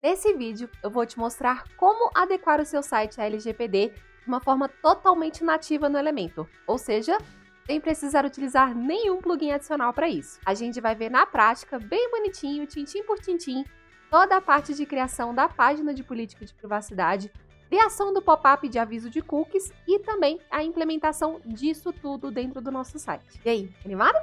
Nesse vídeo, eu vou te mostrar como adequar o seu site a LGPD de uma forma totalmente nativa no Elementor, ou seja, sem precisar utilizar nenhum plugin adicional para isso. A gente vai ver na prática, bem bonitinho, tintim por tintim, toda a parte de criação da página de política de privacidade, criação do pop-up de aviso de cookies e também a implementação disso tudo dentro do nosso site. E aí, animado?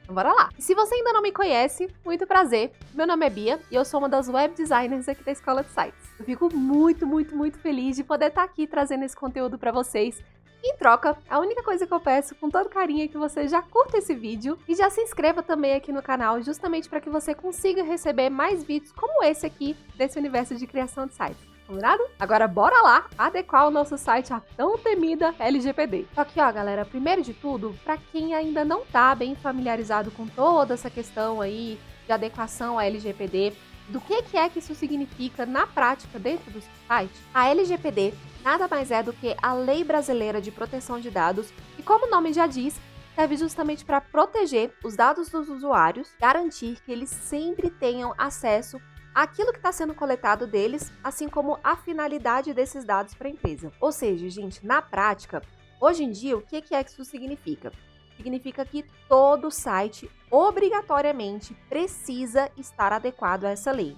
Então bora lá! E se você ainda não me conhece, muito prazer, meu nome é Bia e eu sou uma das web designers aqui da Escola de Sites. Eu fico muito feliz de poder estar aqui trazendo esse conteúdo para vocês. Em troca, a única coisa que eu peço com todo carinho é que você já curta esse vídeo e já se inscreva também aqui no canal, justamente para que você consiga receber mais vídeos como esse aqui, desse universo de criação de sites. Combinado? Agora bora lá adequar o nosso site à tão temida LGPD. Só que, ó, galera, primeiro de tudo, para quem ainda não tá bem familiarizado com toda essa questão aí de adequação à LGPD, do que é que isso significa na prática dentro do seu site, a LGPD nada mais é do que a Lei Brasileira de Proteção de Dados, e como o nome já diz, serve justamente para proteger os dados dos usuários, garantir que eles sempre tenham acesso aquilo que está sendo coletado deles, assim como a finalidade desses dados para a empresa. Ou seja, gente, na prática, hoje em dia, o que é que isso significa? Significa que todo site, obrigatoriamente, precisa estar adequado a essa lei.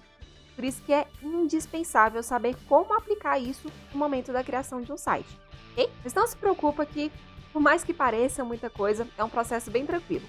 Por isso que é indispensável saber como aplicar isso no momento da criação de um site, ok? Mas não se preocupa que, por mais que pareça muita coisa, é um processo bem tranquilo.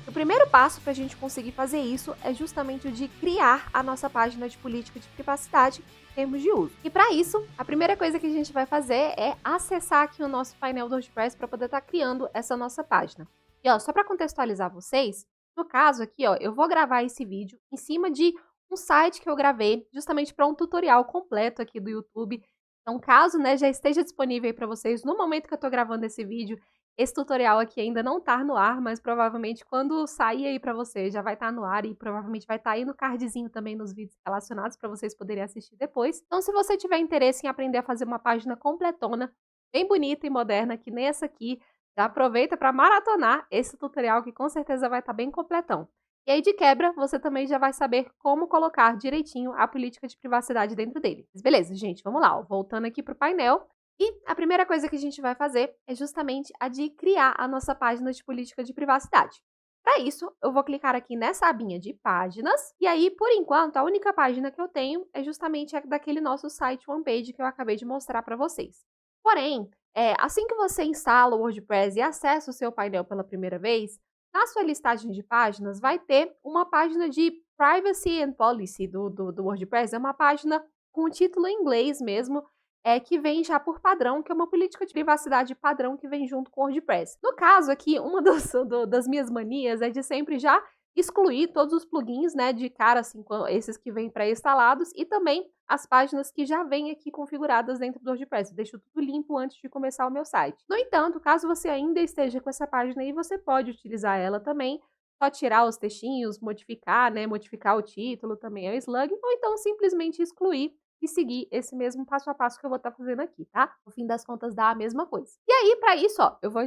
O primeiro passo para a gente conseguir fazer isso é justamente o de criar a nossa página de política de privacidade em termos de uso. E para isso, a primeira coisa que a gente vai fazer é acessar aqui o nosso painel do WordPress para poder estar criando essa nossa página. E ó, só para contextualizar vocês, no caso aqui, ó, eu vou gravar esse vídeo em cima de um site que eu gravei justamente para um tutorial completo aqui do YouTube. Então, caso, né, já esteja disponível aí para vocês no momento que eu estou gravando esse vídeo, esse tutorial aqui ainda não tá no ar, mas provavelmente quando sair aí para você já vai estar no ar e provavelmente vai estar aí no cardzinho também nos vídeos relacionados para vocês poderem assistir depois. Então, se você tiver interesse em aprender a fazer uma página completona, bem bonita e moderna, que nem essa aqui, já aproveita para maratonar esse tutorial que com certeza vai estar bem completão. E aí, de quebra, você também já vai saber como colocar direitinho a política de privacidade dentro dele. Mas beleza, gente, vamos lá. Ó. Voltando aqui para o painel. E a primeira coisa que a gente vai fazer é justamente a de criar a nossa página de política de privacidade. Para isso, eu vou clicar aqui nessa abinha de páginas, e aí, por enquanto, a única página que eu tenho é justamente a daquele nosso site homepage que eu acabei de mostrar para vocês. Porém, assim que você instala o WordPress e acessa o seu painel pela primeira vez, na sua listagem de páginas vai ter uma página de Privacy and Policy do WordPress, é uma página com o título em inglês mesmo, que vem já por padrão, que é uma política de privacidade padrão que vem junto com o WordPress. No caso aqui, uma das minhas manias é de sempre já excluir todos os plugins, né, de cara, assim, esses que vêm pré-instalados, e também as páginas que já vêm aqui configuradas dentro do WordPress. Eu deixo tudo limpo antes de começar o meu site. No entanto, caso você ainda esteja com essa página aí, você pode utilizar ela também, só tirar os textinhos, modificar, né, modificar o título, também é o slug, ou então simplesmente excluir e seguir esse mesmo passo a passo que eu vou estar fazendo aqui, tá? No fim das contas, dá a mesma coisa. E aí, para isso, ó, eu vou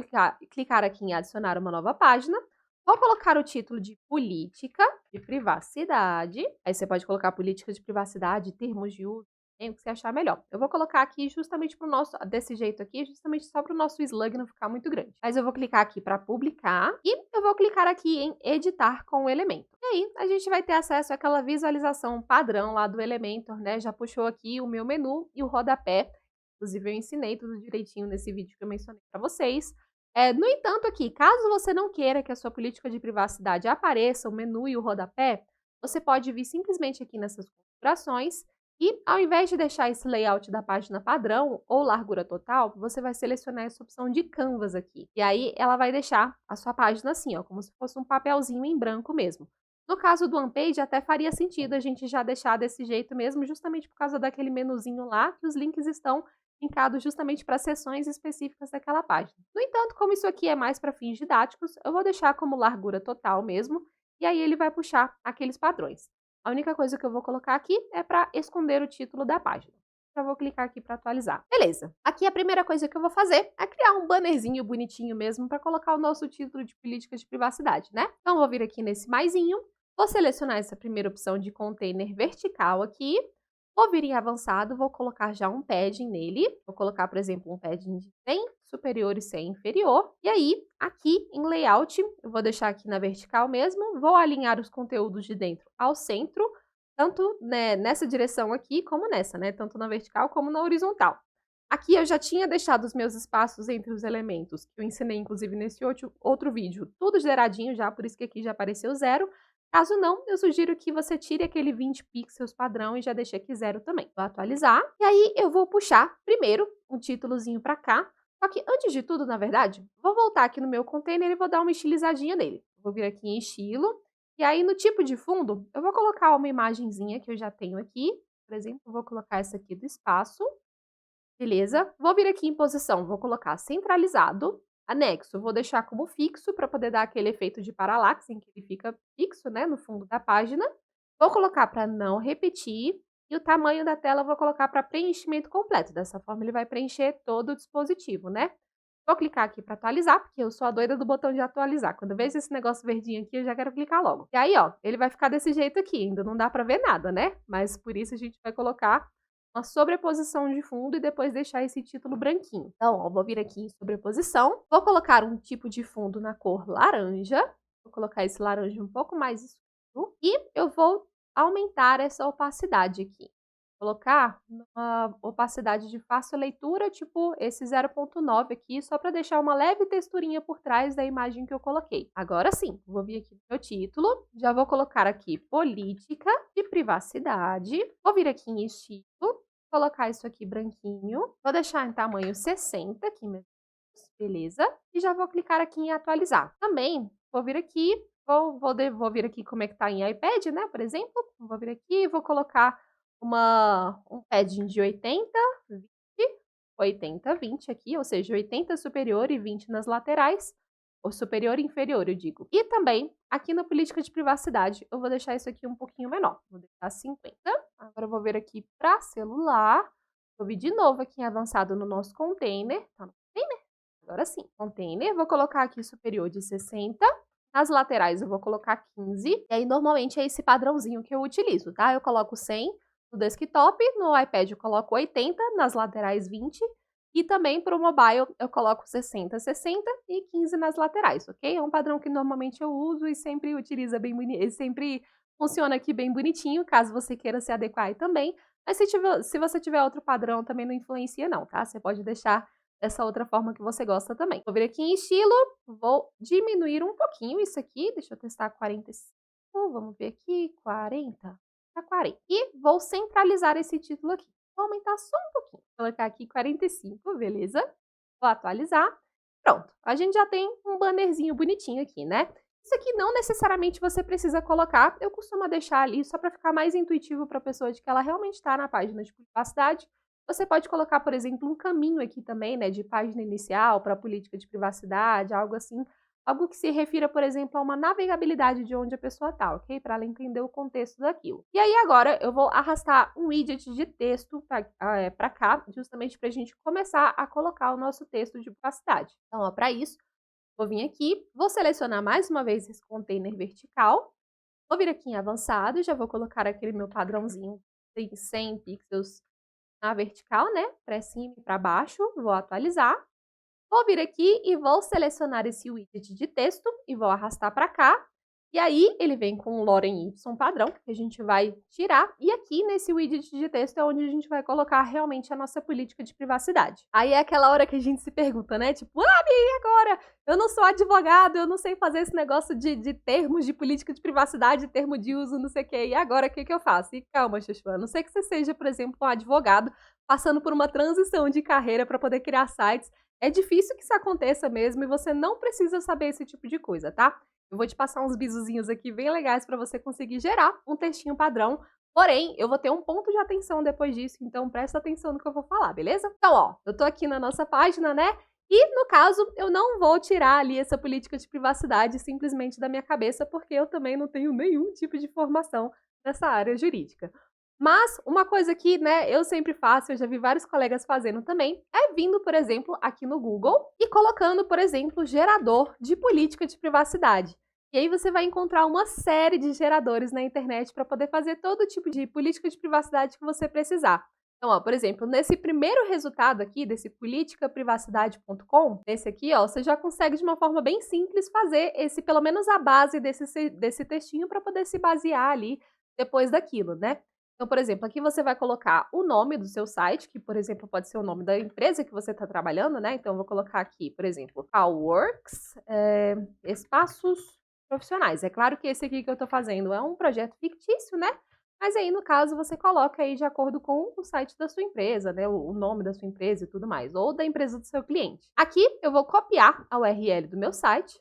clicar aqui em adicionar uma nova página, vou colocar o título de política de privacidade, aí você pode colocar política de privacidade, termos de uso, o que você achar melhor. Eu vou colocar aqui justamente para o nosso, desse jeito aqui, justamente só para o nosso slug não ficar muito grande. Mas eu vou clicar aqui para publicar e eu vou clicar aqui em editar com o Elementor. E aí, a gente vai ter acesso àquela visualização padrão lá do Elementor, né? Já puxou aqui o meu menu e o rodapé. Inclusive, eu ensinei tudo direitinho nesse vídeo que eu mencionei para vocês. No entanto, aqui, caso você não queira que a sua política de privacidade apareça, o menu e o rodapé, você pode vir simplesmente aqui nessas configurações e, ao invés de deixar esse layout da página padrão ou largura total, você vai selecionar essa opção de canvas aqui. E aí, ela vai deixar a sua página assim, ó, como se fosse um papelzinho em branco mesmo. No caso do OnePage, até faria sentido a gente já deixar desse jeito mesmo, justamente por causa daquele menuzinho lá, que os links estão linkados justamente para seções específicas daquela página. No entanto, como isso aqui é mais para fins didáticos, eu vou deixar como largura total mesmo, e aí ele vai puxar aqueles padrões. A única coisa que eu vou colocar aqui é para esconder o título da página. Já vou clicar aqui para atualizar. Beleza. Aqui a primeira coisa que eu vou fazer é criar um bannerzinho bonitinho mesmo para colocar o nosso título de política de privacidade, né? Então, vou vir aqui nesse maisinho, vou selecionar essa primeira opção de container vertical aqui, Vou vir em avançado, vou colocar já um padding nele. Vou colocar, por exemplo, um padding de 100 superior e 100 inferior. E aí, aqui em layout, eu vou deixar aqui na vertical mesmo. Vou alinhar os conteúdos de dentro ao centro, tanto né, nessa direção aqui como nessa, né? Tanto na vertical como na horizontal. Aqui eu já tinha deixado os meus espaços entre os elementos, que eu ensinei inclusive nesse outro vídeo, tudo geradinho já, por isso que aqui já apareceu 0. Caso não, eu sugiro que você tire aquele 20 pixels padrão e já deixe aqui 0 também. Vou atualizar. E aí eu vou puxar primeiro um títulozinho para cá. Só que antes de tudo, na verdade, vou voltar aqui no meu container e vou dar uma estilizadinha nele. Vou vir aqui em estilo. E aí no tipo de fundo, eu vou colocar uma imagenzinha que eu já tenho aqui. Por exemplo, eu vou colocar essa aqui do espaço. Beleza? Vou vir aqui em posição, vou colocar centralizado. Anexo, vou deixar como fixo para poder dar aquele efeito de paralaxe, em que ele fica fixo, né, no fundo da página. Vou colocar para não repetir. E o tamanho da tela eu vou colocar para preenchimento completo. Dessa forma ele vai preencher todo o dispositivo, né? Vou clicar aqui para atualizar, porque eu sou a doida do botão de atualizar. Quando eu vejo esse negócio verdinho aqui, eu já quero clicar logo. E aí, ó, ele vai ficar desse jeito aqui. Ainda não dá para ver nada, né? Mas por isso a gente vai colocar uma sobreposição de fundo e depois deixar esse título branquinho. Então, ó, vou vir aqui em sobreposição, vou colocar um tipo de fundo na cor laranja, vou colocar esse laranja um pouco mais escuro e eu vou aumentar essa opacidade aqui. Vou colocar uma opacidade de fácil leitura, tipo esse 0.9 aqui, só para deixar uma leve texturinha por trás da imagem que eu coloquei. Agora sim, vou vir aqui no meu título, já vou colocar aqui política de privacidade, vou vir aqui em estilo, colocar isso aqui branquinho, vou deixar em tamanho 60 aqui mesmo, beleza? E já vou clicar aqui em atualizar. Também vou vir aqui, vou vir aqui como é que tá em iPad, né, por exemplo. Vou vir aqui e vou colocar um padding de 80, 20, 80, 20 aqui, ou seja, 80 superior e 20 nas laterais, ou superior e inferior, eu digo. E também, aqui na política de privacidade, eu vou deixar isso aqui um pouquinho menor. Vou deixar 50. Agora eu vou vir aqui para celular. Vou vir de novo aqui em avançado no nosso container. Tá no container? Agora sim. Container, vou colocar aqui superior de 60. Nas laterais eu vou colocar 15. E aí, normalmente, é esse padrãozinho que eu utilizo, tá? Eu coloco 100 no desktop, no iPad eu coloco 80, nas laterais 20. E também para o mobile eu coloco 60, 60 e 15 nas laterais, ok? É um padrão que normalmente eu uso e sempre utiliza bem bonito, sempre funciona aqui bem bonitinho, caso você queira se adequar aí também. Mas se você tiver outro padrão, também não influencia não, tá? Você pode deixar dessa outra forma que você gosta também. Vou vir aqui em estilo, vou diminuir um pouquinho isso aqui, deixa eu testar 45, vamos ver aqui, 40, tá 40. E vou centralizar esse título aqui. Vou aumentar só um pouquinho. Vou colocar aqui 45, beleza? Vou atualizar. Pronto, a gente já tem um bannerzinho bonitinho aqui, né? Isso aqui não necessariamente você precisa colocar, eu costumo deixar ali só para ficar mais intuitivo para a pessoa de que ela realmente está na página de privacidade. Você pode colocar, por exemplo, um caminho aqui também, né, de página inicial para política de privacidade, algo assim. Algo que se refira, por exemplo, a uma navegabilidade de onde a pessoa está, ok? Para ela entender o contexto daquilo. E aí agora eu vou arrastar um widget de texto para cá, justamente para a gente começar a colocar o nosso texto de privacidade. Então, para isso, vou vir aqui, vou selecionar mais uma vez esse container vertical, vou vir aqui em avançado, já vou colocar aquele meu padrãozinho de 100 pixels na vertical, né? Para cima e para baixo, vou atualizar. Vou vir aqui e vou selecionar esse widget de texto e vou arrastar para cá. E aí, ele vem com um lorem Y padrão, que a gente vai tirar. E aqui, nesse widget de texto, é onde a gente vai colocar realmente a nossa política de privacidade. Aí é aquela hora que a gente se pergunta, né? Tipo, e agora? Eu não sou advogado, eu não sei fazer esse negócio de termos de política de privacidade, termo de uso, não sei o quê. E agora, o que eu faço? E calma, Chuchu, a não ser que você seja, por exemplo, um advogado, passando por uma transição de carreira para poder criar sites. É difícil que isso aconteça mesmo e você não precisa saber esse tipo de coisa, tá? Eu vou te passar uns bizuzinhos aqui bem legais para você conseguir gerar um textinho padrão. Porém, eu vou ter um ponto de atenção depois disso, então presta atenção no que eu vou falar, beleza? Então, ó, eu tô aqui na nossa página, né? E, no caso, eu não vou tirar ali essa política de privacidade simplesmente da minha cabeça, porque eu também não tenho nenhum tipo de formação nessa área jurídica. Mas uma coisa que, né, eu sempre faço, eu já vi vários colegas fazendo também, é vindo, por exemplo, aqui no Google e colocando, por exemplo, gerador de política de privacidade. E aí você vai encontrar uma série de geradores na internet para poder fazer todo tipo de política de privacidade que você precisar. Então, ó, por exemplo, nesse primeiro resultado aqui, desse politicaprivacidade.com, nesse aqui, ó, você já consegue de uma forma bem simples fazer pelo menos a base desse textinho para poder se basear ali depois daquilo, né? Então, por exemplo, aqui você vai colocar o nome do seu site, que, por exemplo, pode ser o nome da empresa que você está trabalhando, né? Então, eu vou colocar aqui, por exemplo, Calworks, espaços profissionais. É claro que esse aqui que eu estou fazendo é um projeto fictício, né? Mas aí, no caso, você coloca aí de acordo com o site da sua empresa, né? O nome da sua empresa e tudo mais, ou da empresa do seu cliente. Aqui, eu vou copiar a URL do meu site.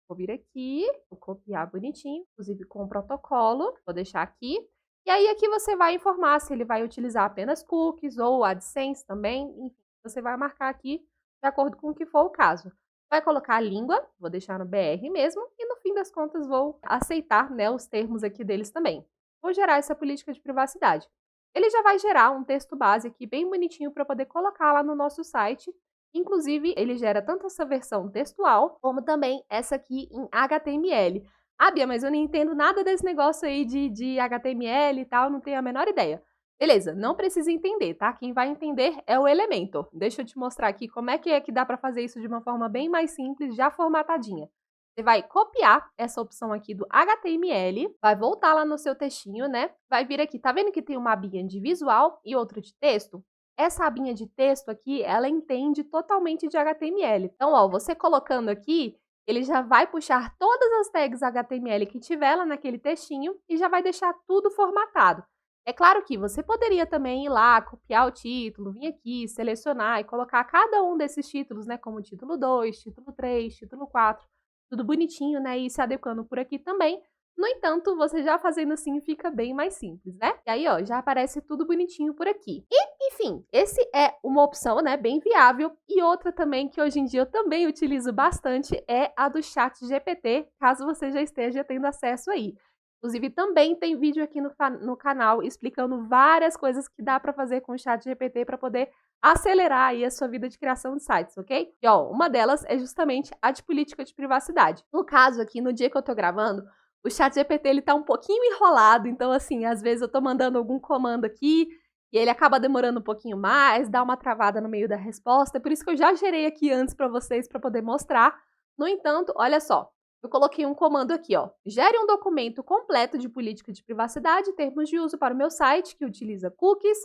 Vou vir aqui, vou copiar bonitinho, inclusive com o protocolo. Vou deixar aqui. E aí, aqui você vai informar se ele vai utilizar apenas cookies ou AdSense também. Enfim, você vai marcar aqui de acordo com o que for o caso. Vai colocar a língua, vou deixar no BR mesmo, e no fim das contas vou aceitar, né, os termos aqui deles também. Vou gerar essa política de privacidade. Ele já vai gerar um texto base aqui bem bonitinho para poder colocar lá no nosso site. Inclusive, ele gera tanto essa versão textual, como também essa aqui em HTML. Ah, Bia, mas eu não entendo nada desse negócio aí de HTML e tal, não tenho a menor ideia. Beleza, não precisa entender, tá? Quem vai entender é o Elementor. Deixa eu te mostrar aqui como é que dá para fazer isso de uma forma bem mais simples, já formatadinha. Você vai copiar essa opção aqui do HTML, vai voltar lá no seu textinho, né? Vai vir aqui, tá vendo que tem uma abinha de visual e outra de texto? Essa abinha de texto aqui, ela entende totalmente de HTML. Então, ó, você colocando aqui, ele já vai puxar todas as tags HTML que tiver lá naquele textinho e já vai deixar tudo formatado. É claro que você poderia também ir lá, copiar o título, vir aqui, selecionar e colocar cada um desses títulos, né? Como título 2, título 3, título 4, tudo bonitinho, né? E se adequando por aqui também. No entanto, você já fazendo assim fica bem mais simples, né? E aí, ó, já aparece tudo bonitinho por aqui. E, enfim, esse é uma opção, né, bem viável. E outra também que hoje em dia eu também utilizo bastante é a do ChatGPT, caso você já esteja tendo acesso aí. Inclusive, também tem vídeo aqui no canal explicando várias coisas que dá para fazer com o ChatGPT para poder acelerar aí a sua vida de criação de sites, ok? E, ó, uma delas é justamente a de política de privacidade. No caso aqui, no dia que eu tô gravando, o ChatGPT, ele tá um pouquinho enrolado, então, assim, às vezes eu tô mandando algum comando aqui e ele acaba demorando um pouquinho mais, dá uma travada no meio da resposta, é por isso que eu já gerei aqui antes para vocês, para poder mostrar. No entanto, olha só, eu coloquei um comando aqui, ó. Gere um documento completo de política de privacidade e termos de uso para o meu site, que utiliza cookies,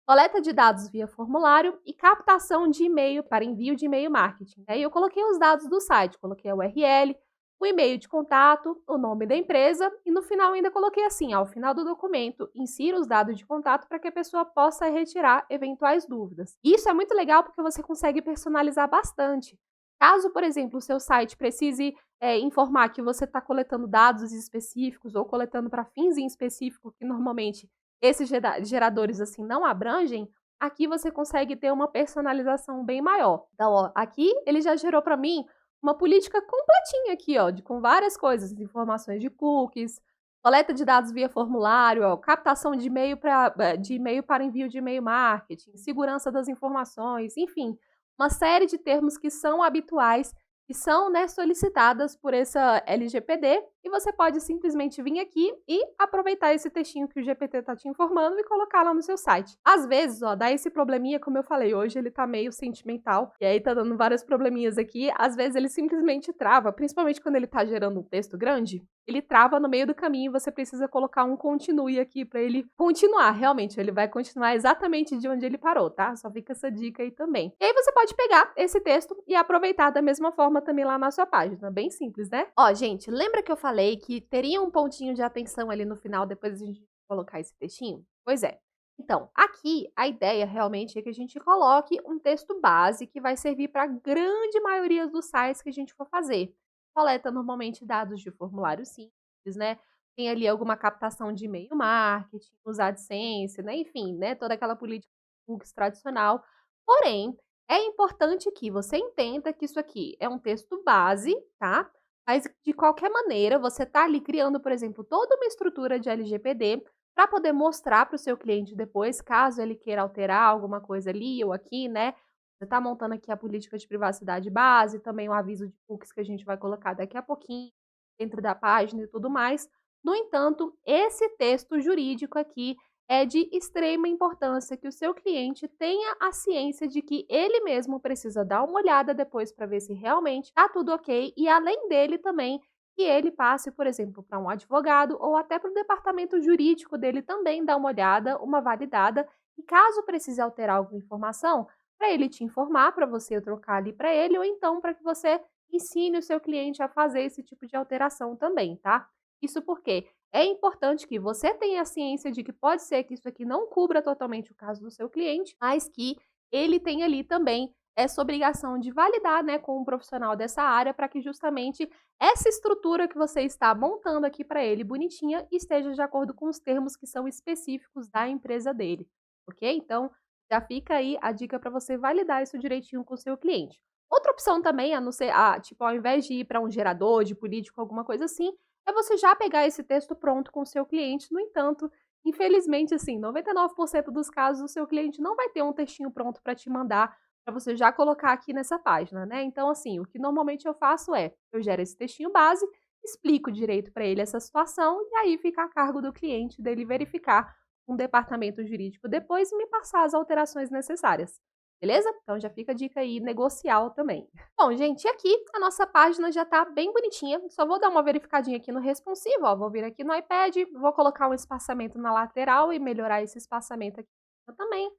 coleta de dados via formulário e captação de e-mail para envio de e-mail marketing. Aí eu coloquei os dados do site, coloquei a URL, o e-mail de contato, o nome da empresa e no final ainda coloquei assim, ao final do documento, insira os dados de contato para que a pessoa possa retirar eventuais dúvidas. Isso é muito legal porque você consegue personalizar bastante. Caso, por exemplo, o seu site precise informar que você está coletando dados específicos ou coletando para fins em específico, que normalmente esses geradores assim não abrangem, aqui você consegue ter uma personalização bem maior. Então, ó, aqui ele já gerou para mim uma política completinha aqui, ó, com várias coisas, informações de cookies, coleta de dados via formulário, ó, captação de e-mail para envio de e-mail marketing, segurança das informações, enfim, uma série de termos que são habituais, que são, né, solicitadas por essa LGPD, e você pode simplesmente vir aqui e aproveitar esse textinho que o GPT está te informando e colocar lá no seu site. Às vezes, ó, dá esse probleminha, como eu falei, hoje ele tá meio sentimental, e aí tá dando vários probleminhas aqui, às vezes ele simplesmente trava, principalmente quando ele tá gerando um texto grande, ele trava no meio do caminho e você precisa colocar um continue aqui para ele continuar, realmente, ele vai continuar exatamente de onde ele parou, tá? Só fica essa dica aí também. E aí você pode pegar esse texto e aproveitar da mesma forma também lá na sua página, bem simples, né? Ó, gente, lembra que eu falei que teria um pontinho de atenção ali no final, depois a gente colocar esse textinho? Pois é. Então, aqui a ideia realmente é que a gente coloque um texto base que vai servir para a grande maioria dos sites que a gente for fazer. Coleta normalmente dados de formulário simples, né? Tem ali alguma captação de e-mail marketing, usar AdSense, né? Enfim, né? Toda aquela política de cookies tradicional. Porém, é importante que você entenda que isso aqui é um texto base, tá? Mas, de qualquer maneira, você está ali criando, por exemplo, toda uma estrutura de LGPD para poder mostrar para o seu cliente depois, caso ele queira alterar alguma coisa ali ou aqui, né? Você está montando aqui a política de privacidade base, também o aviso de cookies que a gente vai colocar daqui a pouquinho. dentro da página e tudo mais. No entanto, esse texto jurídico aqui é de extrema importância que o seu cliente tenha a ciência de que ele mesmo precisa dar uma olhada depois para ver se realmente está tudo ok e, além dele também, que ele passe, por exemplo, para um advogado ou até para o departamento jurídico dele também dar uma olhada, uma validada, e caso precise alterar alguma informação, para ele te informar, para você trocar ali para ele, ou então para que você ensine o seu cliente a fazer esse tipo de alteração também, tá? Isso porque é importante que você tenha a ciência de que pode ser que isso aqui não cubra totalmente o caso do seu cliente, mas que ele tenha ali também essa obrigação de validar, né, com um profissional dessa área para que justamente essa estrutura que você está montando aqui para ele bonitinha esteja de acordo com os termos que são específicos da empresa dele, ok? Então, já fica aí a dica para você validar isso direitinho com o seu cliente. Outra opção também, a não ser, tipo, ao invés de ir para um gerador de político, alguma coisa assim, é você já pegar esse texto pronto com o seu cliente. No entanto, infelizmente, assim, 99% dos casos o seu cliente não vai ter um textinho pronto para te mandar, para você já colocar aqui nessa página, né? Então, assim, o que normalmente eu faço é, eu gero esse textinho base, explico direito para ele essa situação e aí fica a cargo do cliente dele verificar um departamento jurídico depois e me passar as alterações necessárias. Beleza? Então já fica a dica aí negocial também. Bom, gente, aqui a nossa página já tá bem bonitinha. Só vou dar uma verificadinha aqui no responsivo, ó. Vou vir aqui no iPad, vou colocar um espaçamento na lateral e melhorar esse espaçamento aqui também.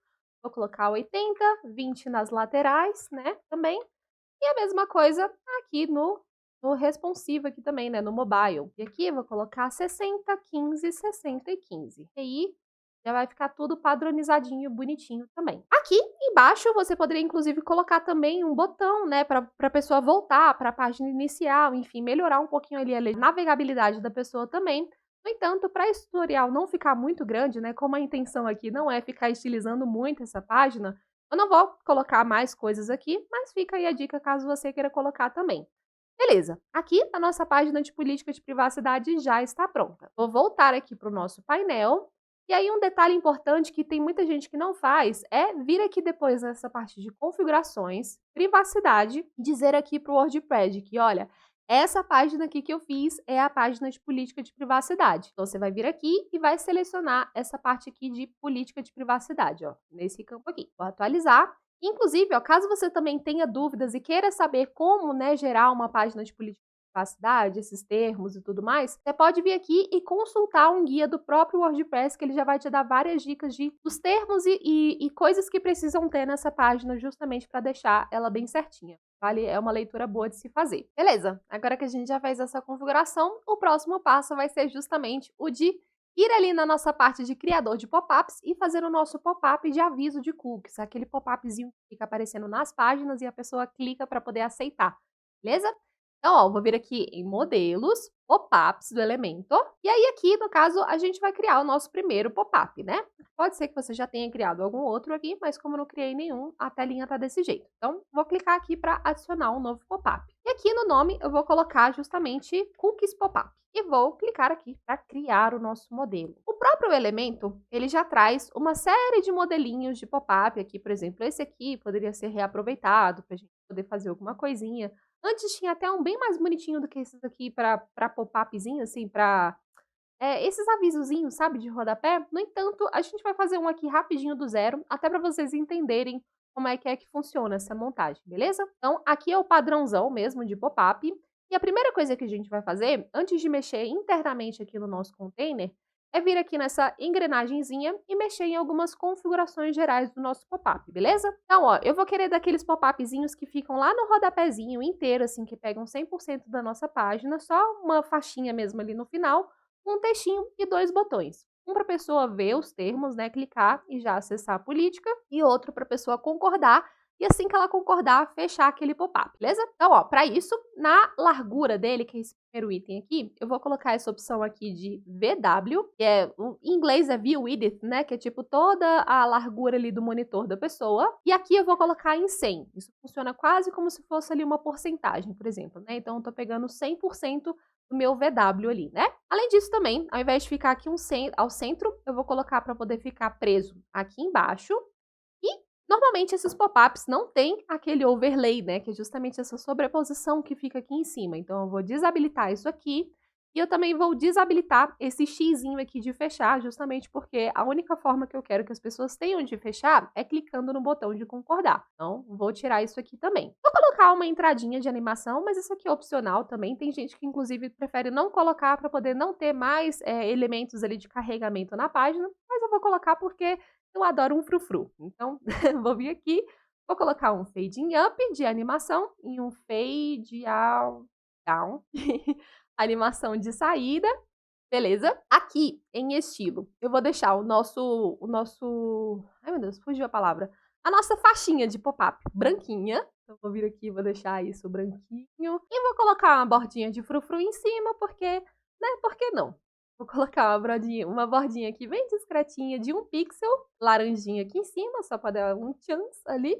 Vou colocar 80, 20 nas laterais, né, também. E a mesma coisa aqui no responsivo aqui também, né, no mobile. E aqui eu vou colocar 60, 15, 60 e 15. E aí já vai ficar tudo padronizadinho, bonitinho também. Aqui embaixo você poderia inclusive colocar também um botão, né, para a pessoa voltar para a página inicial, enfim, melhorar um pouquinho ali a navegabilidade da pessoa também. No entanto, para esse tutorial não ficar muito grande, né, como a intenção aqui não é ficar estilizando muito essa página, eu não vou colocar mais coisas aqui, mas fica aí a dica caso você queira colocar também. Beleza, aqui a nossa página de política de privacidade já está pronta. Vou voltar aqui para o nosso painel. E aí um detalhe importante que tem muita gente que não faz é vir aqui depois nessa parte de configurações, privacidade, e dizer aqui para o WordPress que, olha, essa página aqui que eu fiz é a página de política de privacidade. Então você vai vir aqui e vai selecionar essa parte aqui de política de privacidade, ó, nesse campo aqui. Vou atualizar. Inclusive, ó, caso você também tenha dúvidas e queira saber como, né, gerar uma página de política privacidade, esses termos e tudo mais, você pode vir aqui e consultar um guia do próprio WordPress, que ele já vai te dar várias dicas dos termos e coisas que precisam ter nessa página, justamente para deixar ela bem certinha. Vale? É uma leitura boa de se fazer. Beleza, agora que a gente já fez essa configuração, o próximo passo vai ser justamente o de ir ali na nossa parte de criador de pop-ups e fazer o nosso pop-up de aviso de cookies, aquele pop-upzinho que fica aparecendo nas páginas e a pessoa clica para poder aceitar, beleza? Então, ó, vou vir aqui em modelos, pop-ups do Elementor, e aí aqui, no caso, a gente vai criar o nosso primeiro pop-up, né? Pode ser que você já tenha criado algum outro aqui, mas como eu não criei nenhum, a telinha tá desse jeito. Então, vou clicar aqui para adicionar um novo pop-up. E aqui no nome, eu vou colocar justamente Cookies Pop-up. E vou clicar aqui para criar o nosso modelo. O próprio Elementor, ele já traz uma série de modelinhos de pop-up aqui, por exemplo, esse aqui poderia ser reaproveitado para a gente poder fazer alguma coisinha. Antes tinha até um bem mais bonitinho do que esses aqui para pop-upzinho, assim, para esses avisozinhos, sabe, de rodapé. No entanto, a gente vai fazer um aqui rapidinho do zero, até para vocês entenderem como é que funciona essa montagem, beleza? Então, aqui é o padrãozão mesmo de pop-up. E a primeira coisa que a gente vai fazer, antes de mexer internamente aqui no nosso container, é vir aqui nessa engrenagemzinha e mexer em algumas configurações gerais do nosso pop-up, beleza? Então, ó, eu vou querer daqueles pop-upzinhos que ficam lá no rodapézinho inteiro, assim, que pegam 100% da nossa página, só uma faixinha mesmo ali no final, um textinho e 2 botões. Um para a pessoa ver os termos, né, clicar e já acessar a política, e outro para a pessoa concordar, e assim que ela concordar, fechar aquele pop-up, beleza? Então, ó, para isso, na largura dele, que é esse primeiro item aqui, eu vou colocar essa opção aqui de VW, que em inglês é View Width, né, que é tipo toda a largura ali do monitor da pessoa, e aqui eu vou colocar em 100. Isso funciona quase como se fosse ali uma porcentagem, por exemplo, né? Então, eu tô pegando 100% do meu VW ali, né? Além disso também, ao invés de ficar aqui ao centro, eu vou colocar para poder ficar preso aqui embaixo. E Normalmente esses pop-ups não têm aquele overlay, né, que é justamente essa sobreposição que fica aqui em cima. Então eu vou desabilitar isso aqui e eu também vou desabilitar esse xizinho aqui de fechar, justamente porque a única forma que eu quero que as pessoas tenham de fechar é clicando no botão de concordar. Então vou tirar isso aqui também. Vou colocar uma entradinha de animação, mas isso aqui é opcional também. Tem gente que inclusive prefere não colocar para poder não ter mais elementos ali de carregamento na página, mas eu vou colocar porque eu adoro um frufru. Então, vou vir aqui, vou colocar um fading up de animação e um fade out down, animação de saída, beleza? Aqui, em estilo, eu vou deixar ai meu Deus, fugiu a palavra. A nossa faixinha de pop-up branquinha. Eu vou vir aqui, vou deixar isso branquinho. E vou colocar uma bordinha de frufru em cima, porque, né, por que não? Vou colocar uma bordinha aqui bem discretinha de 1 pixel, laranjinha aqui em cima, só para dar um chance ali.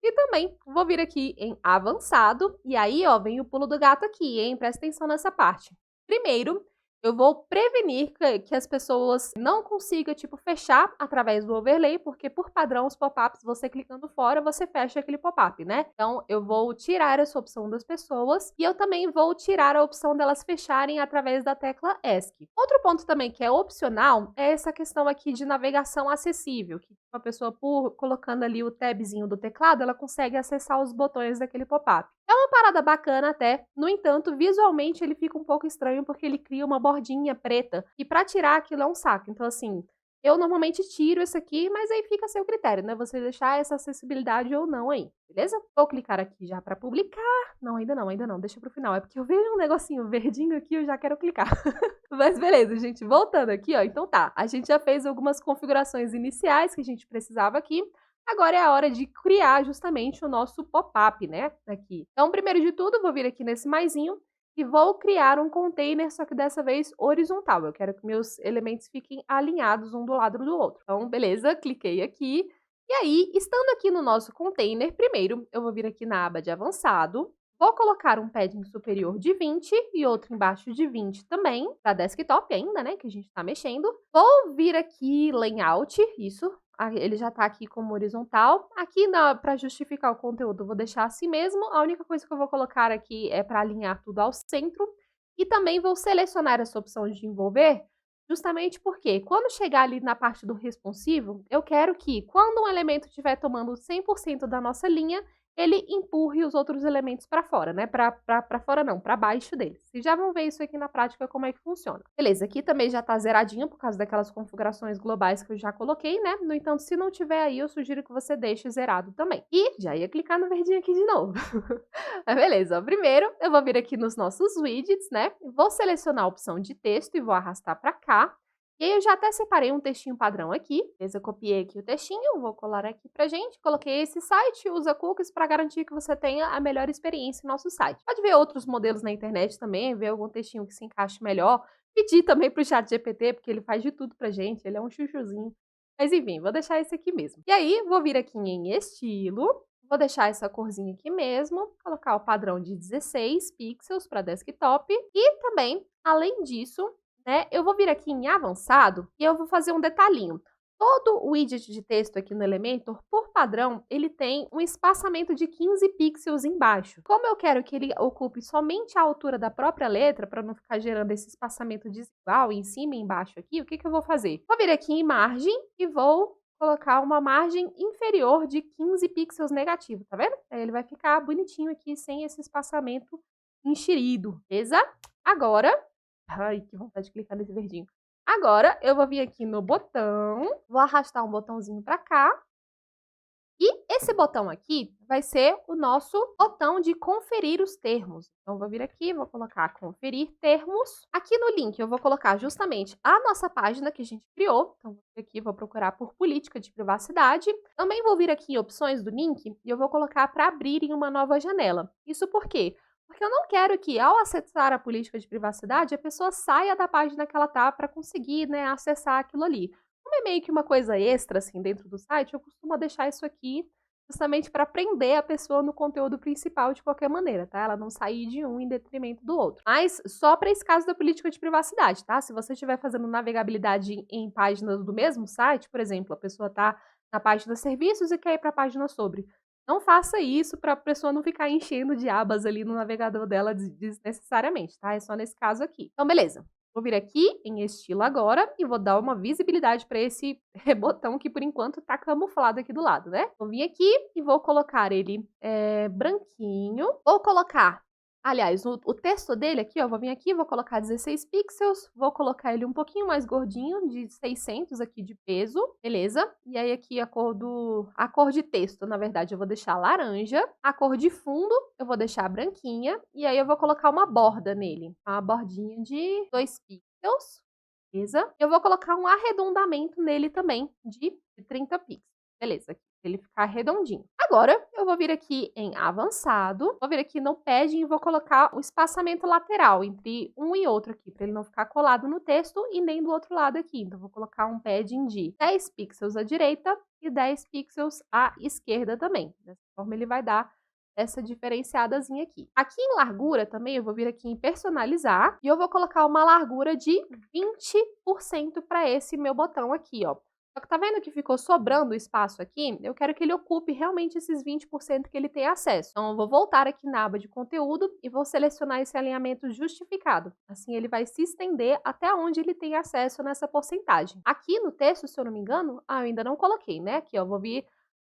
E também vou vir aqui em avançado, e aí, ó, vem o pulo do gato aqui, hein? Presta atenção nessa parte. Primeiro, eu vou prevenir que as pessoas não consigam, tipo, fechar através do overlay, porque por padrão os pop-ups, você clicando fora, você fecha aquele pop-up, né? Então, eu vou tirar essa opção das pessoas e eu também vou tirar a opção delas fecharem através da tecla ESC. Outro ponto também que é opcional é essa questão aqui de navegação acessível, que a pessoa, por colocando ali o tabzinho do teclado, ela consegue acessar os botões daquele pop-up. É uma parada bacana até, no entanto, visualmente ele fica um pouco estranho porque ele cria uma bordinha preta e para tirar aquilo é um saco. Então, assim, eu normalmente tiro isso aqui, mas aí fica a seu critério, né? Você deixar essa acessibilidade ou não aí, beleza? Vou clicar aqui já para publicar. Não, ainda não, deixa pro final. É porque eu vejo um negocinho verdinho aqui e eu já quero clicar. Mas beleza, gente, voltando aqui, ó. Então tá, a gente já fez algumas configurações iniciais que a gente precisava aqui. Agora é a hora de criar justamente o nosso pop-up, né, aqui. Então, primeiro de tudo, vou vir aqui nesse maisinho e vou criar um container, só que dessa vez horizontal. Eu quero que meus elementos fiquem alinhados um do lado do outro. Então, beleza, cliquei aqui. E aí, estando aqui no nosso container, primeiro eu vou vir aqui na aba de avançado, vou colocar um padding superior de 20 e outro embaixo de 20 também, para desktop ainda, né, que a gente está mexendo. Vou vir aqui layout, isso, ele já está aqui como horizontal. Aqui, para justificar o conteúdo, eu vou deixar assim mesmo. A única coisa que eu vou colocar aqui é para alinhar tudo ao centro. E também vou selecionar essa opção de envolver, justamente porque quando chegar ali na parte do responsivo, eu quero que, quando um elemento estiver tomando 100% da nossa linha, ele empurre os outros elementos para fora, né? Para fora não, para baixo deles. Vocês já vão ver isso aqui na prática, como é que funciona. Beleza, aqui também já tá zeradinho por causa daquelas configurações globais que eu já coloquei, né? No entanto, se não tiver aí, eu sugiro que você deixe zerado também. E já ia clicar no verdinho aqui de novo. Mas beleza, ó. Primeiro eu vou vir aqui nos nossos widgets, né? Vou selecionar a opção de texto e vou arrastar para cá. E aí eu já até separei um textinho padrão aqui, beleza? Eu copiei aqui o textinho, vou colar aqui pra gente, coloquei esse site, usa cookies para garantir que você tenha a melhor experiência no nosso site. Pode ver outros modelos na internet também, ver algum textinho que se encaixe melhor, pedir também pro ChatGPT, porque ele faz de tudo pra gente, ele é um chuchuzinho. Mas enfim, vou deixar esse aqui mesmo. E aí, vou vir aqui em estilo, vou deixar essa corzinha aqui mesmo, colocar o padrão de 16 pixels para desktop e também, além disso, né, eu vou vir aqui em avançado e eu vou fazer um detalhinho. Todo o widget de texto aqui no Elementor, por padrão, ele tem um espaçamento de 15 pixels embaixo. Como eu quero que ele ocupe somente a altura da própria letra, para não ficar gerando esse espaçamento desigual em cima e embaixo aqui, o que eu vou fazer? Vou vir aqui em margem e vou colocar uma margem inferior de 15 pixels negativo, tá vendo? Aí ele vai ficar bonitinho aqui, sem esse espaçamento enxerido, beleza? Agora, ai, que vontade de clicar nesse verdinho. Agora, eu vou vir aqui no botão, vou arrastar um botãozinho para cá. E esse botão aqui vai ser o nosso botão de conferir os termos. Então, vou vir aqui, vou colocar conferir termos. Aqui no link, eu vou colocar justamente a nossa página que a gente criou. Então, vou vir aqui, vou procurar por política de privacidade. Também vou vir aqui em opções do link e eu vou colocar para abrir em uma nova janela. Isso por quê? Porque eu não quero que, ao acessar a política de privacidade, a pessoa saia da página que ela está para conseguir, né, acessar aquilo ali. Como é meio que uma coisa extra, assim, dentro do site, eu costumo deixar isso aqui justamente para prender a pessoa no conteúdo principal de qualquer maneira, tá? Ela não sair de um em detrimento do outro. Mas só para esse caso da política de privacidade, tá? Se você estiver fazendo navegabilidade em páginas do mesmo site, por exemplo, a pessoa está na página serviços e quer ir para a página sobre. Não faça isso para a pessoa não ficar enchendo de abas ali no navegador dela desnecessariamente, tá? É só nesse caso aqui. Então, beleza. Vou vir aqui em estilo agora e vou dar uma visibilidade para esse botão que por enquanto tá camuflado aqui do lado, né? Vou vir aqui e vou colocar ele branquinho. Vou colocar, aliás, o texto dele aqui, ó, vou vir aqui, vou colocar 16 pixels, vou colocar ele um pouquinho mais gordinho, de 600 aqui de peso, beleza? E aí aqui a cor de texto, na verdade, eu vou deixar laranja, a cor de fundo eu vou deixar branquinha, e aí eu vou colocar uma borda nele, uma bordinha de 2 pixels, beleza? Eu vou colocar um arredondamento nele também, de 30 pixels, beleza? Ele ficar redondinho. Agora, eu vou vir aqui em avançado, vou vir aqui no padding e vou colocar o espaçamento lateral entre um e outro aqui, para ele não ficar colado no texto e nem do outro lado aqui. Então, vou colocar um padding de 10 pixels à direita e 10 pixels à esquerda também. Dessa forma, ele vai dar essa diferenciadazinha aqui. Aqui em largura também, eu vou vir aqui em personalizar e eu vou colocar uma largura de 20% para esse meu botão aqui, ó. Só que tá vendo que ficou sobrando espaço aqui? Eu quero que ele ocupe realmente esses 20% que ele tem acesso. Então, eu vou voltar aqui na aba de conteúdo e vou selecionar esse alinhamento justificado. Assim, ele vai se estender até onde ele tem acesso nessa porcentagem. Aqui no texto, se eu não me engano, eu ainda não coloquei, né? Aqui, ó,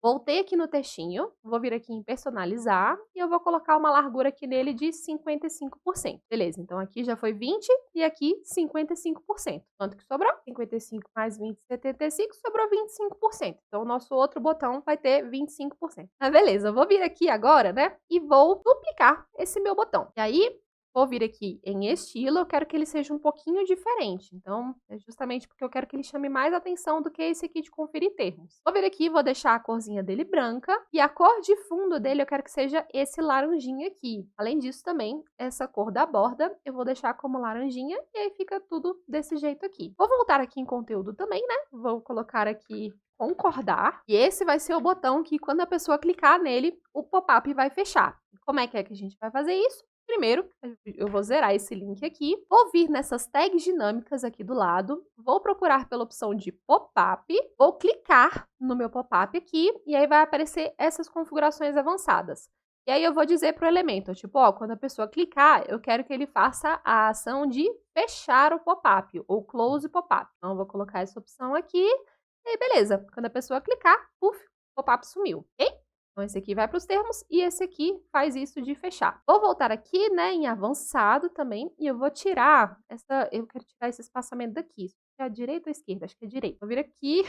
voltei aqui no textinho, vou vir aqui em personalizar e eu vou colocar uma largura aqui nele de 55%. Beleza, então aqui já foi 20 e aqui 55%. Quanto que sobrou? 55 mais 20, 75, sobrou 25%. Então o nosso outro botão vai ter 25%. Mas beleza, eu vou vir aqui agora, né, e vou duplicar esse meu botão. E aí, vou vir aqui em estilo, eu quero que ele seja um pouquinho diferente. Então, é justamente porque eu quero que ele chame mais atenção do que esse aqui de conferir termos. Vou vir aqui, vou deixar a corzinha dele branca. E a cor de fundo dele eu quero que seja esse laranjinha aqui. Além disso também, essa cor da borda eu vou deixar como laranjinha. E aí fica tudo desse jeito aqui. Vou voltar aqui em conteúdo também, né? Vou colocar aqui concordar. E esse vai ser o botão que quando a pessoa clicar nele, o pop-up vai fechar. Como é que a gente vai fazer isso? Primeiro, eu vou zerar esse link aqui, vou vir nessas tags dinâmicas aqui do lado, vou procurar pela opção de pop-up, vou clicar no meu pop-up aqui, e aí vai aparecer essas configurações avançadas. E aí eu vou dizer para o elemento, tipo, ó, quando a pessoa clicar, eu quero que ele faça a ação de fechar o pop-up, ou close pop-up. Então, eu vou colocar essa opção aqui, e aí beleza, quando a pessoa clicar, puf, o pop-up sumiu, ok? Então, esse aqui vai para os termos e esse aqui faz isso de fechar. Vou voltar aqui, né, em avançado também, e eu vou tirar eu quero tirar esse espaçamento daqui. É a direita ou a esquerda? Acho que é a direita. Vou vir aqui,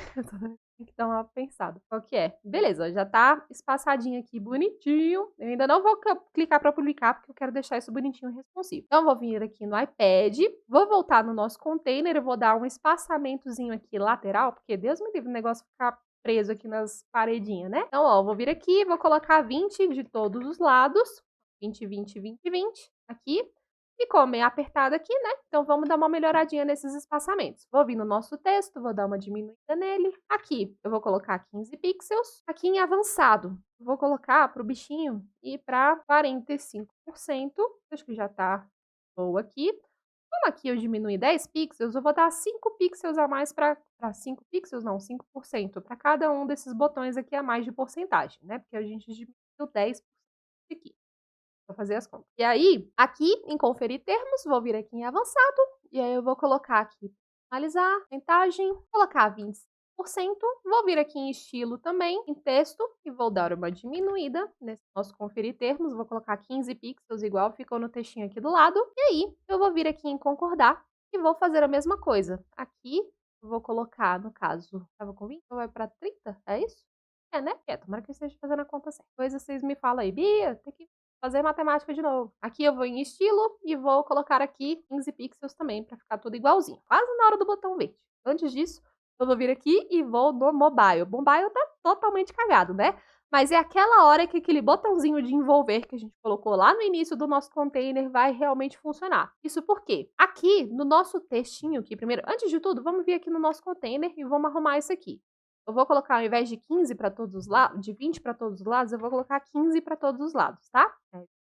tem que dar uma pensada. Qual que é? Beleza, já tá espaçadinho aqui, bonitinho. Eu ainda não vou clicar para publicar, porque eu quero deixar isso bonitinho e responsivo. Então, vou vir aqui no iPad, vou voltar no nosso container, eu vou dar um espaçamentozinho aqui lateral, porque Deus me livre o negócio ficar preso aqui nas paredinhas, né? Então, ó, vou vir aqui, vou colocar 20 de todos os lados, 20, 20, 20, 20, aqui. E como é apertado aqui, né? Então, vamos dar uma melhoradinha nesses espaçamentos. Vou vir no nosso texto, vou dar uma diminuída nele. Aqui, eu vou colocar 15 pixels. Aqui em avançado, vou colocar para o bichinho ir para 45%. Acho que já tá boa aqui. Como aqui eu diminui 10 pixels, eu vou dar 5 pixels a mais para 5 pixels, não, 5% para cada um desses botões aqui a mais de porcentagem, né? Porque a gente diminuiu 10% aqui. Vou fazer as contas. E aí, aqui em conferir termos, vou vir aqui em avançado, e aí eu vou colocar aqui, analisar, porcentagem, colocar 25%, vou vir aqui em estilo também, em texto, e vou dar uma diminuída nesse nosso conferir termos, vou colocar 15 pixels igual ficou no textinho aqui do lado, e aí eu vou vir aqui em concordar e vou fazer a mesma coisa. Aqui eu vou colocar, no caso, estava com 20, então vai para 30, é isso? É, né? Tomara que eu esteja fazendo a conta certa. Coisa vocês me falam aí, Bia, tem que fazer matemática de novo. Aqui eu vou em estilo e vou colocar aqui 15 pixels também, para ficar tudo igualzinho. Quase na hora do botão verde. Antes disso, eu vou vir aqui e vou no mobile. O mobile tá totalmente cagado, né? Mas é aquela hora que aquele botãozinho de envolver que a gente colocou lá no início do nosso container vai realmente funcionar. Isso por quê? Aqui no nosso textinho aqui, primeiro, antes de tudo, vamos vir aqui no nosso container e vamos arrumar isso aqui. Eu vou colocar, ao invés de 15 para todos os lados, de 20 para todos os lados, eu vou colocar 15 para todos os lados, tá?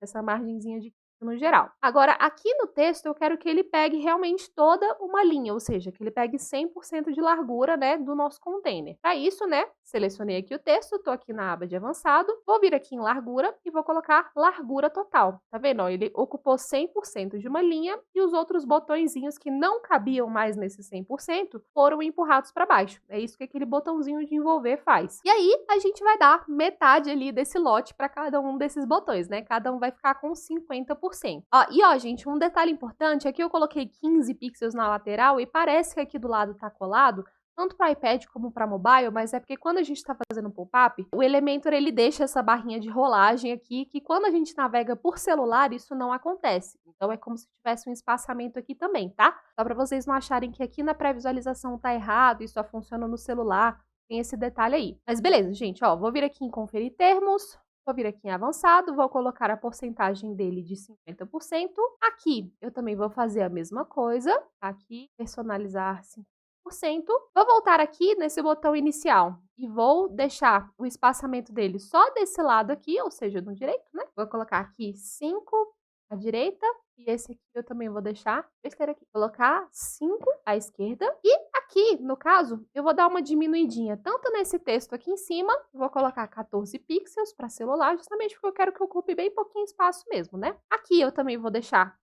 Essa margenzinha de 15 no geral. Agora, aqui no texto, eu quero que ele pegue realmente toda uma linha, ou seja, que ele pegue 100% de largura, né, do nosso container. Para isso, né, selecionei aqui o texto, estou aqui na aba de avançado, vou vir aqui em largura e vou colocar largura total. Tá vendo? Ó, ele ocupou 100% de uma linha e os outros botõezinhos que não cabiam mais nesse 100% foram empurrados para baixo. É isso que aquele botãozinho de envolver faz. E aí, a gente vai dar metade ali desse lote para cada um desses botões, né? Cada um vai ficar com 50%. Ó, gente, um detalhe importante, aqui eu coloquei 15 pixels na lateral e parece que aqui do lado tá colado, tanto para iPad como para mobile, mas é porque quando a gente está fazendo pop-up, o Elementor ele deixa essa barrinha de rolagem aqui, que quando a gente navega por celular, isso não acontece. Então é como se tivesse um espaçamento aqui também, tá? Só para vocês não acharem que aqui na pré-visualização tá errado e só funciona no celular, tem esse detalhe aí. Mas beleza, gente, ó, vou vir aqui em conferir termos, vou vir aqui em avançado, vou colocar a porcentagem dele de 50%. Aqui eu também vou fazer a mesma coisa, aqui personalizar 50%. Vou voltar aqui nesse botão inicial e vou deixar o espaçamento dele só desse lado aqui, ou seja, no direito, né? Vou colocar aqui 5 à direita e esse aqui eu também vou deixar, colocar 5 à esquerda. E aqui, no caso, eu vou dar uma diminuidinha, tanto nesse texto aqui em cima, vou colocar 14 pixels para celular, justamente porque eu quero que ocupe bem pouquinho espaço mesmo, né? Aqui eu também vou deixar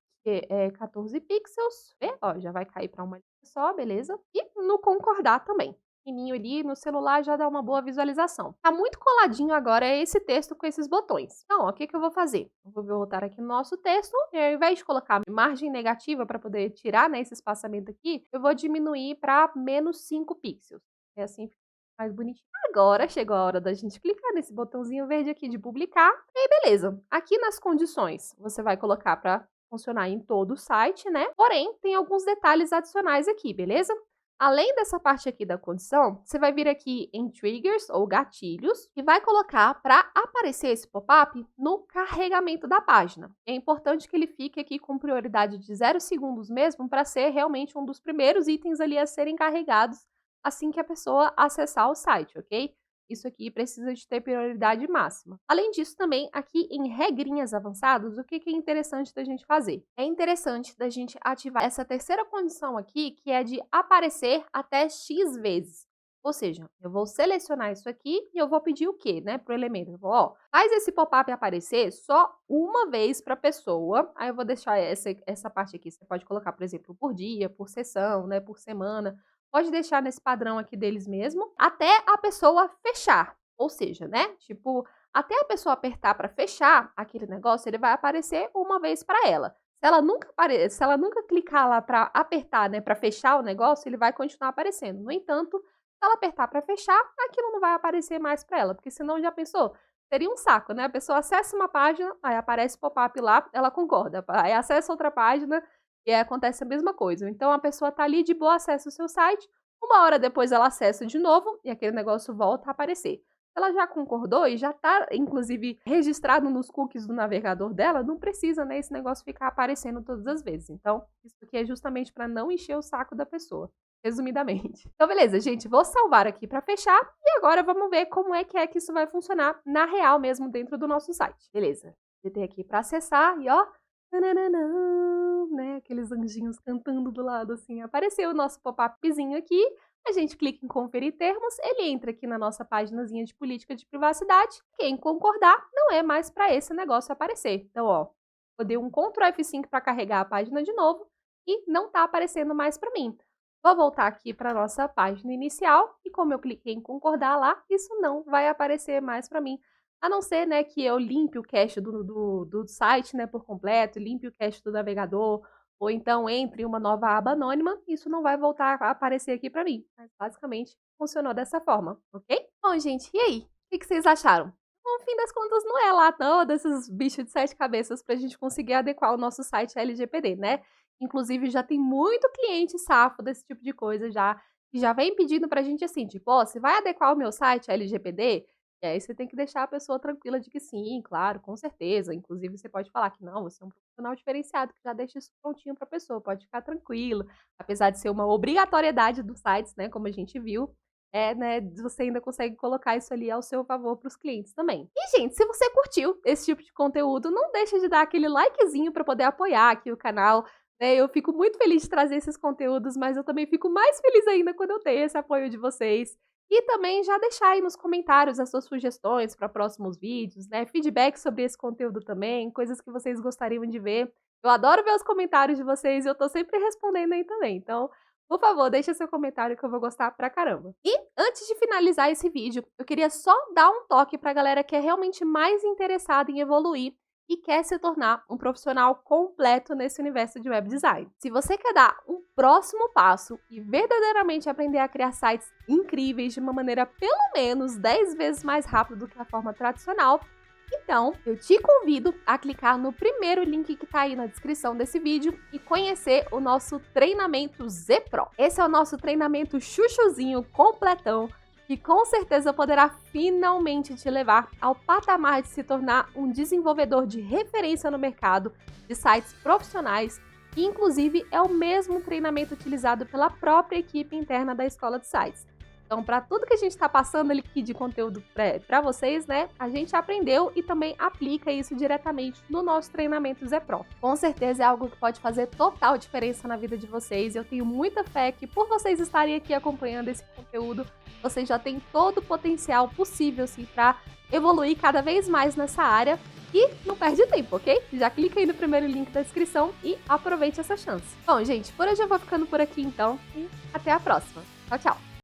14 pixels, ó, já vai cair para uma linha só, beleza? E no concordar também. Fininho ali no celular já dá uma boa visualização. Tá muito coladinho agora esse texto com esses botões. Então, ó, o que que eu vou fazer? Eu vou voltar aqui no nosso texto e ao invés de colocar margem negativa para poder tirar, né, esse espaçamento aqui, eu vou diminuir para menos 5 pixels. É assim fica mais bonitinho. Agora chegou a hora da gente clicar nesse botãozinho verde aqui de publicar. E aí, beleza. Aqui nas condições, você vai colocar para funcionar em todo o site, né? Porém, tem alguns detalhes adicionais aqui, beleza? Além dessa parte aqui da condição, você vai vir aqui em triggers ou gatilhos e vai colocar para aparecer esse pop-up no carregamento da página. É importante que ele fique aqui com prioridade de 0 segundos mesmo para ser realmente um dos primeiros itens ali a serem carregados assim que a pessoa acessar o site, ok? Isso aqui precisa de ter prioridade máxima. Além disso, também, aqui em regrinhas avançadas, o que é interessante da gente fazer? É interessante da gente ativar essa terceira condição aqui, que é de aparecer até X vezes. Ou seja, eu vou selecionar isso aqui e eu vou pedir o quê, né, para o elemento? Eu vou, ó, faz esse pop-up aparecer só uma vez para a pessoa. Aí eu vou deixar essa parte aqui. Você pode colocar, por exemplo, por dia, por sessão, né, por semana. Pode deixar nesse padrão aqui deles mesmo, até a pessoa fechar. Ou seja, né? Tipo, até a pessoa apertar para fechar aquele negócio, ele vai aparecer uma vez para ela. Se ela nunca clicar lá para apertar, né, para fechar o negócio, ele vai continuar aparecendo. No entanto, se ela apertar para fechar, aquilo não vai aparecer mais para ela, porque senão já pensou? Seria um saco, né? A pessoa acessa uma página, aí aparece pop-up lá, ela concorda. Aí acessa outra página, e aí acontece a mesma coisa. Então, a pessoa está ali de boa acesso ao seu site, uma hora depois ela acessa de novo e aquele negócio volta a aparecer. Se ela já concordou e já está, inclusive, registrado nos cookies do navegador dela, não precisa, né, esse negócio ficar aparecendo todas as vezes. Então, isso aqui é justamente para não encher o saco da pessoa, resumidamente. Então, beleza, gente, vou salvar aqui para fechar e agora vamos ver como é que isso vai funcionar na real mesmo dentro do nosso site. Beleza, tem aqui para acessar e ó, né? Aqueles anjinhos cantando do lado assim. Apareceu o nosso pop-upzinho aqui. A gente clica em conferir termos, ele entra aqui na nossa páginazinha de política de privacidade. Quem concordar, não é mais para esse negócio aparecer. Então, ó, eu dei um Ctrl F5 para carregar a página de novo e não está aparecendo mais para mim. Vou voltar aqui para a nossa página inicial e como eu cliquei em concordar lá, isso não vai aparecer mais para mim. A não ser, né, que eu limpe o cache do site, né, por completo, limpe o cache do navegador, ou então entre uma nova aba anônima, isso não vai voltar a aparecer aqui para mim. Mas basicamente funcionou dessa forma, ok? Bom, gente, e aí? O que vocês acharam? No fim das contas, não é lá todos esses bichos de 7 cabeças para a gente conseguir adequar o nosso site à LGPD, né? Inclusive, já tem muito cliente safo desse tipo de coisa já, que já vem pedindo para a gente assim, tipo, ó, você vai adequar o meu site à LGPD? E aí você tem que deixar a pessoa tranquila de que sim, claro, com certeza. Inclusive, você pode falar que não, você é um profissional diferenciado, que já deixa isso prontinho para a pessoa, pode ficar tranquilo. Apesar de ser uma obrigatoriedade dos sites, né, como a gente viu, né, você ainda consegue colocar isso ali ao seu favor para os clientes também. E, gente, se você curtiu esse tipo de conteúdo, não deixa de dar aquele likezinho para poder apoiar aqui o canal. Eu fico muito feliz de trazer esses conteúdos, mas eu também fico mais feliz ainda quando eu tenho esse apoio de vocês. E também já deixar aí nos comentários as suas sugestões para próximos vídeos, né? Feedback sobre esse conteúdo também, coisas que vocês gostariam de ver. Eu adoro ver os comentários de vocês e eu tô sempre respondendo aí também. Então, por favor, deixa seu comentário que eu vou gostar pra caramba. E antes de finalizar esse vídeo, eu queria só dar um toque pra galera que é realmente mais interessada em evoluir e quer se tornar um profissional completo nesse universo de web design. Se você quer dar um próximo passo e verdadeiramente aprender a criar sites incríveis de uma maneira pelo menos 10 vezes mais rápida do que a forma tradicional, então eu te convido a clicar no primeiro link que está aí na descrição desse vídeo e conhecer o nosso treinamento Z Pro. Esse é o nosso treinamento chuchuzinho completão, que com certeza poderá finalmente te levar ao patamar de se tornar um desenvolvedor de referência no mercado de sites profissionais, que inclusive é o mesmo treinamento utilizado pela própria equipe interna da Escola de Sites. Então, para tudo que a gente está passando aqui de conteúdo para vocês, né, a gente aprendeu e também aplica isso diretamente no nosso treinamento Z Pro. Com certeza é algo que pode fazer total diferença na vida de vocês. Eu tenho muita fé que por vocês estarem aqui acompanhando esse conteúdo, vocês já têm todo o potencial possível, sim, para evoluir cada vez mais nessa área. E não perde tempo, ok? Já clica aí no primeiro link da descrição e aproveite essa chance. Bom, gente, por hoje eu vou ficando por aqui então e até a próxima. Tchau, tchau!